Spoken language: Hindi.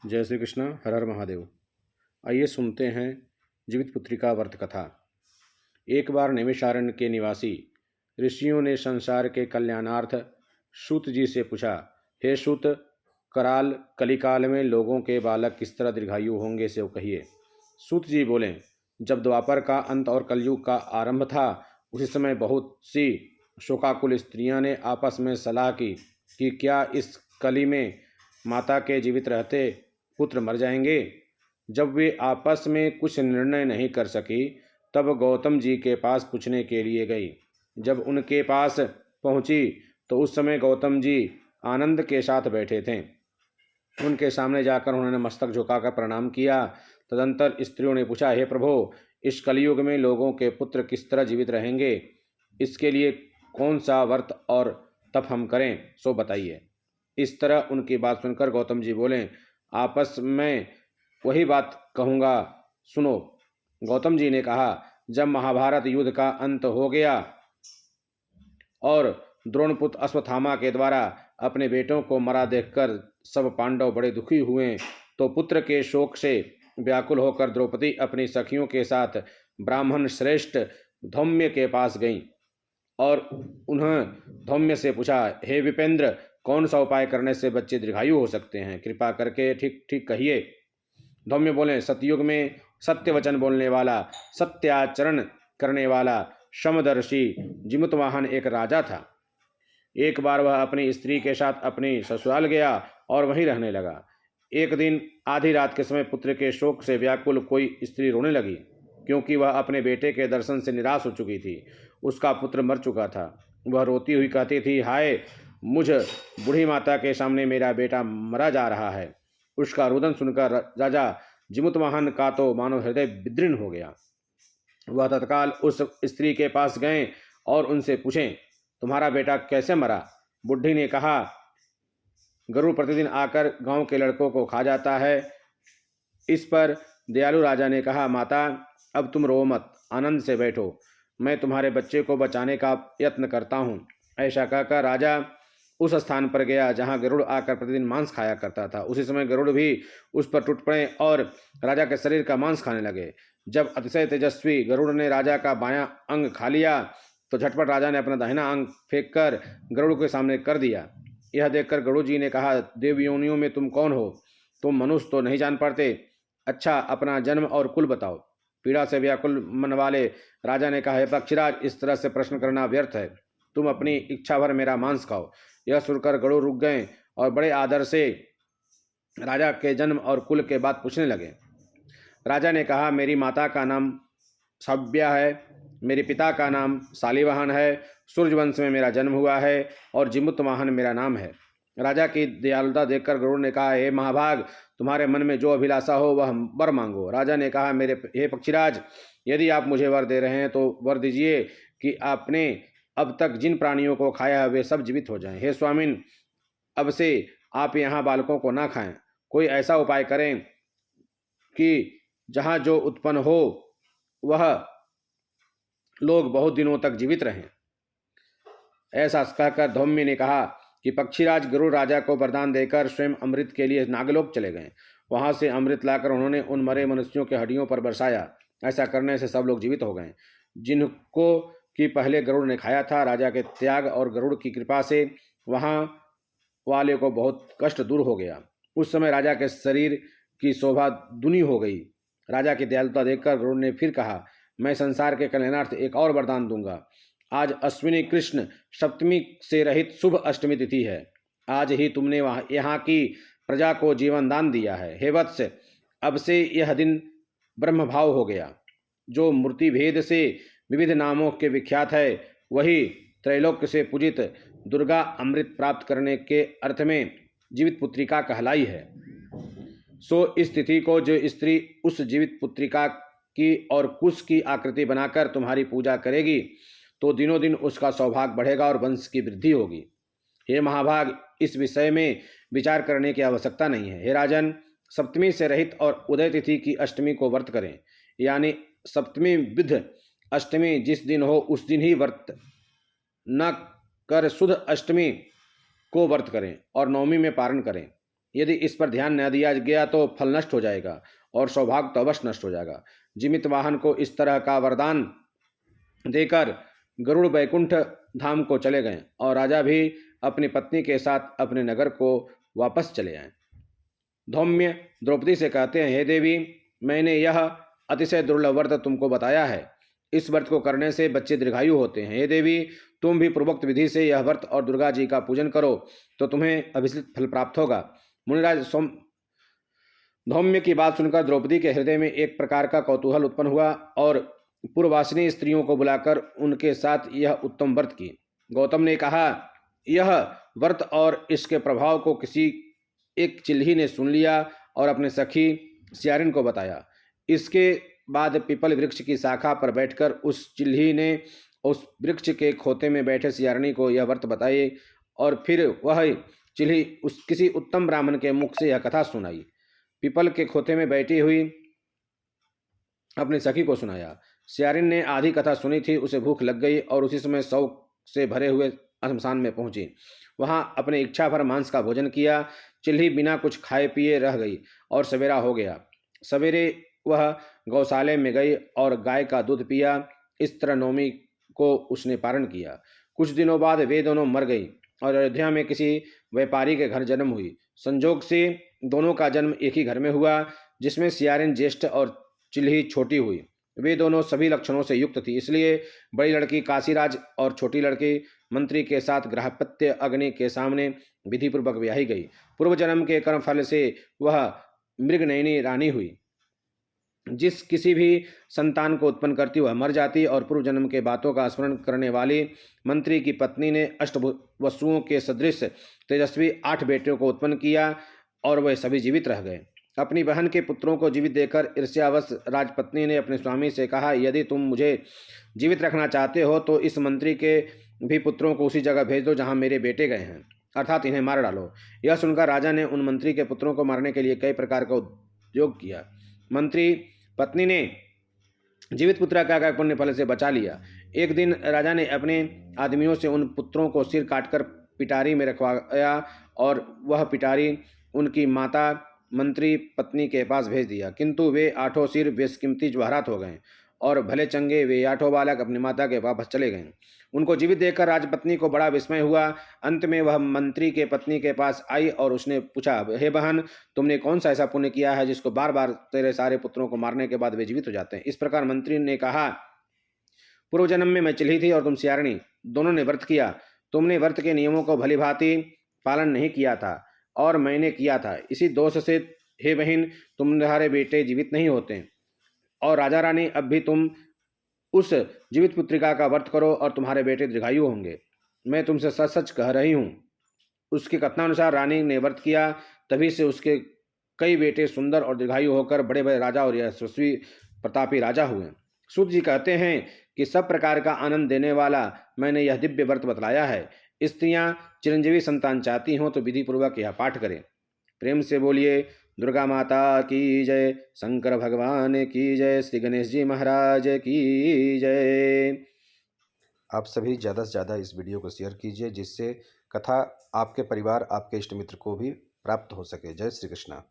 जय श्री कृष्ण। हर हर महादेव। आइए सुनते हैं जीवित पुत्रिका व्रत कथा। एक बार नैमिषारण्य के निवासी ऋषियों ने संसार के कल्याणार्थ सूत जी से पूछा, हे सूत, कराल कलिकाल में लोगों के बालक किस तरह दीर्घायु होंगे से कहिए। सूत जी बोले, जब द्वापर का अंत और कलयुग का आरंभ था, उसी समय बहुत सी शोकाकुल स्त्रियां ने आपस में सलाह की कि क्या इस कली में माता के जीवित रहते पुत्र मर जाएंगे। जब वे आपस में कुछ निर्णय नहीं कर सकी, तब गौतम जी के पास पूछने के लिए गई। जब उनके पास पहुंची तो उस समय गौतम जी आनंद के साथ बैठे थे। उनके सामने जाकर उन्होंने मस्तक झुकाकर प्रणाम किया। तदंतर स्त्रियों ने पूछा, हे प्रभो, इस कलयुग में लोगों के पुत्र किस तरह जीवित रहेंगे, इसके लिए कौन सा व्रत और तप हम करें, सो बताइए। इस तरह उनकी बात सुनकर गौतम जी बोले, आपस में वही बात कहूँगा, सुनो। गौतम जी ने कहा, जब महाभारत युद्ध का अंत हो गया और द्रोणपुत्र अश्वत्थामा के द्वारा अपने बेटों को मरा देखकर सब पांडव बड़े दुखी हुए, तो पुत्र के शोक से व्याकुल होकर द्रौपदी अपनी सखियों के साथ ब्राह्मण श्रेष्ठ धौम्य के पास गईं और उन्हें धौम्य से पूछा, हे विपेंद्र, कौन सा उपाय करने से बच्चे दीर्घायु हो सकते हैं, कृपा करके ठीक ठीक कहिए। धौम्य बोले, सतयुग में सत्य वचन बोलने वाला, सत्याचरण करने वाला समदर्शी जिमुतवाहन एक राजा था। एक बार वह अपनी स्त्री के साथ अपनी ससुराल गया और वहीं रहने लगा। एक दिन आधी रात के समय पुत्र के शोक से व्याकुल कोई स्त्री रोने लगी, क्योंकि वह अपने बेटे के दर्शन से निराश हो चुकी थी। उसका पुत्र मर चुका था। वह रोती हुई कहती थी, हाय, मुझ बूढ़ी माता के सामने मेरा बेटा मरा जा रहा है। उसका रुदन सुनकर राजा जिमुतवाहन का तो मानो हृदय विदीर्ण हो गया। वह तत्काल उस स्त्री के पास गए और उनसे पूछें, तुम्हारा बेटा कैसे मरा। बुढ़ी ने कहा, गरुड़ प्रतिदिन आकर गांव के लड़कों को खा जाता है। इस पर दयालु राजा ने कहा, माता, अब तुम रो मत, आनंद से बैठो, मैं तुम्हारे बच्चे को बचाने का यत्न करता हूँ। ऐसा कहकर राजा उस स्थान पर गया जहाँ गरुड़ आकर प्रतिदिन मांस खाया करता था। उसी समय गरुड़ भी उस पर टूट पड़े और राजा के शरीर का मांस खाने लगे। जब अतिशय तेजस्वी गरुड़ ने राजा का बायां अंग खा लिया, तो झटपट राजा ने अपना दाहिना अंग फेंक कर गरुड़ के सामने कर दिया। यह देखकर गरुड़ जी ने कहा, देवयोनियों में तुम कौन हो? तुम मनुष्य तो नहीं जान पाते। अच्छा, अपना जन्म और कुल बताओ। पीड़ा से व्याकुल मन वाले राजा ने कहा, हे पक्षीराज, इस तरह से प्रश्न करना व्यर्थ है। तुम अपनी इच्छा भर मेरा मांस खाओ। यह सुनकर गरुड़ रुक गए और बड़े आदर से राजा के जन्म और कुल के बाद पूछने लगे। राजा ने कहा, मेरी माता का नाम सव्या है, मेरे पिता का नाम शालिवाहन है, सूर्यवंश में मेरा जन्म हुआ है और जिमुतवाहन मेरा नाम है। राजा की दयालुता देखकर गरुड़ ने कहा, हे महाभाग, तुम्हारे मन में जो अभिलाषा हो वह वर मांगो। राजा ने कहा, मेरे हे पक्षीराज, यदि आप मुझे वर दे रहे हैं तो वर दीजिए कि आपने अब तक जिन प्राणियों को खाया है वे सब जीवित हो जाएं। हे स्वामिन, अब से आप यहाँ बालकों को ना खाएं। कोई ऐसा उपाय करें कि जहाँ जो उत्पन्न हो वह लोग बहुत दिनों तक जीवित रहें। ऐसा कहकर धौम्य ने कहा कि पक्षीराज गरुड़ राजा को वरदान देकर स्वयं अमृत के लिए नागलोक चले गए। वहां से अमृत लाकर उन्होंने उन मरे मनुष्यों के हड्डियों पर बरसाया। ऐसा करने से सब लोग जीवित हो गए जिनको कि पहले गरुड़ ने खाया था। राजा के त्याग और गरुड़ की कृपा से वहां वाले को बहुत कष्ट दूर हो गया। उस समय राजा के शरीर की शोभा दुनी हो गई। राजा की दयालुता देखकर गरुड़ ने फिर कहा, मैं संसार के कल्याणार्थ एक और वरदान दूंगा। आज अश्विनी कृष्ण सप्तमी से रहित शुभ अष्टमी तिथि है। आज ही तुमने यहाँ की प्रजा को जीवन दान दिया है। हे वत्स, अब से यह दिन ब्रह्म भाव हो गया। जो मूर्ति भेद से विविध नामों के विख्यात है, वही त्रैलोक्य से पूजित दुर्गा अमृत प्राप्त करने के अर्थ में जीवित पुत्रिका कहलाई है। सो इस तिथि को जो स्त्री उस जीवित पुत्रिका की और कुश की आकृति बनाकर तुम्हारी पूजा करेगी, तो दिनों दिन उसका सौभाग्य बढ़ेगा और वंश की वृद्धि होगी। हे महाभाग, इस विषय में विचार करने की आवश्यकता नहीं है। हे राजन, सप्तमी से रहित और उदय तिथि की अष्टमी को व्रत करें, यानी सप्तमी विध अष्टमी जिस दिन हो उस दिन ही व्रत न कर शुद्ध अष्टमी को व्रत करें और नवमी में पारण करें। यदि इस पर ध्यान न दिया गया तो फल नष्ट हो जाएगा और सौभाग्य तो अवश्य नष्ट हो जाएगा। जीवित वाहन को इस तरह का वरदान देकर गरुड़ वैकुंठ धाम को चले गए और राजा भी अपनी पत्नी के साथ अपने नगर को वापस चले आए। धौम्य द्रौपदी से कहते हैं, हे देवी, मैंने यह अतिशय दुर्लभ व्रत तुमको बताया है। इस व्रत को करने से बच्चे दीर्घायु होते हैं। हे देवी, तुम भी पूर्वोक्त विधि से यह व्रत और दुर्गा जी का पूजन करो तो तुम्हें अभिष्ट फल प्राप्त होगा। मुनिराज धौम्य की बात सुनकर द्रौपदी के हृदय में एक प्रकार का कौतूहल उत्पन्न हुआ और पूर्ववासिनी स्त्रियों को बुलाकर उनके साथ यह उत्तम व्रत की। गौतम ने कहा, यह व्रत और इसके प्रभाव को किसी एक चिल्ही ने सुन लिया और अपने सखी सियारिन को बताया। इसके बाद पीपल वृक्ष की शाखा पर बैठकर उस चिल्ही ने उस वृक्ष के खोते में बैठे सियारिनी को यह व्रत बताए और फिर वह चिल्ही उस किसी उत्तम ब्राह्मण के मुख से यह कथा सुनाई। पीपल के खोते में बैठी हुई अपनी सखी को सुनाया। सियारिन ने आधी कथा सुनी थी, उसे भूख लग गई और उसी समय शौक से भरे हुए श्मशान में पहुंची। वहां अपने इच्छा भर मांस का भोजन किया। चिल्ही बिना कुछ खाए पिए रह गई और सवेरा हो गया। सवेरे वह गौशाले में गई और गाय का दूध पिया। इस तरह नवमी को उसने पारण किया। कुछ दिनों बाद वे दोनों मर गई और अयोध्या में किसी व्यापारी के घर जन्म हुई। संजोग से दोनों का जन्म एक ही घर में हुआ, जिसमें सियारिन ज्येष्ठ और चिल्ही छोटी हुई। वे दोनों सभी लक्षणों से युक्त थी, इसलिए बड़ी लड़की काशीराज और छोटी लड़की मंत्री के साथ गृहपत्य अग्नि के सामने विधिपूर्वक ब्याही गई। पूर्व जन्म के कर्म फल से वह मृगनयनी रानी हुई। जिस किसी भी संतान को उत्पन्न करती वह मर जाती और पूर्व जन्म के बातों का स्मरण करने वाली मंत्री की पत्नी ने अष्टवसुओं के सदृश तेजस्वी 8 बेटियों को उत्पन्न किया और वे सभी जीवित रह गए। अपनी बहन के पुत्रों को जीवित देखकर ईर्ष्यावश राजपत्नी ने अपने स्वामी से कहा, यदि तुम मुझे जीवित रखना चाहते हो तो इस मंत्री के भी पुत्रों को उसी जगह भेज दो जहाँ मेरे बेटे गए हैं, अर्थात इन्हें मार डालो। यह सुनकर राजा ने उन मंत्री के पुत्रों को मारने के लिए कई प्रकार का उद्योग किया। मंत्री पत्नी ने जीवित पुत्र का पुण्य फल से बचा लिया। एक दिन राजा ने अपने आदमियों से उन पुत्रों को सिर काटकर पिटारी में रखवाया और वह पिटारी उनकी माता मंत्री पत्नी के पास भेज दिया, किंतु वे 8 सिर बेशकीमती जवाहरात हो गए और भले चंगे वे 8 बालक अपनी माता के वापस चले गए। उनको जीवित देखकर राजपत्नी को बड़ा विस्मय हुआ। अंत में वह मंत्री के पत्नी के पास आई और उसने पूछा, हे बहन, तुमने कौन सा ऐसा पुण्य किया है जिसको बार बार तेरे सारे पुत्रों को मारने के बाद वे जीवित हो जाते हैं? इस प्रकार मंत्री ने कहा, पूर्व जन्म में मैं चिल्ही थी और तुम सियारिनी, दोनों ने व्रत किया। तुमने व्रत के नियमों को भली भांति पालन नहीं किया था और मैंने किया था। इसी दोष से हे बहन, तुम्हारे बेटे जीवित नहीं होते। और राजा रानी, अब भी तुम उस जीवित पुत्रिका का व्रत करो और तुम्हारे बेटे दीर्घायु होंगे। मैं तुमसे सच सच कह रही हूँ। उसके कथनानुसार रानी ने व्रत किया, तभी से उसके कई बेटे सुंदर और दीर्घायु होकर बड़े बड़े राजा और यशस्वी प्रतापी राजा हुए। सूत जी कहते हैं कि सब प्रकार का आनंद देने वाला मैंने यह दिव्य व्रत बतलाया है। स्त्रियां चिरंजीवी संतान चाहती हों तो विधि पूर्वक यह पाठ करें। प्रेम से बोलिए दुर्गा माता की जय, शंकर भगवान की जय, श्री गणेश जी महाराज की जय। आप सभी ज़्यादा से ज़्यादा इस वीडियो को शेयर कीजिए, जिससे कथा आपके परिवार, आपके इष्ट मित्र को भी प्राप्त हो सके। जय श्री कृष्णा।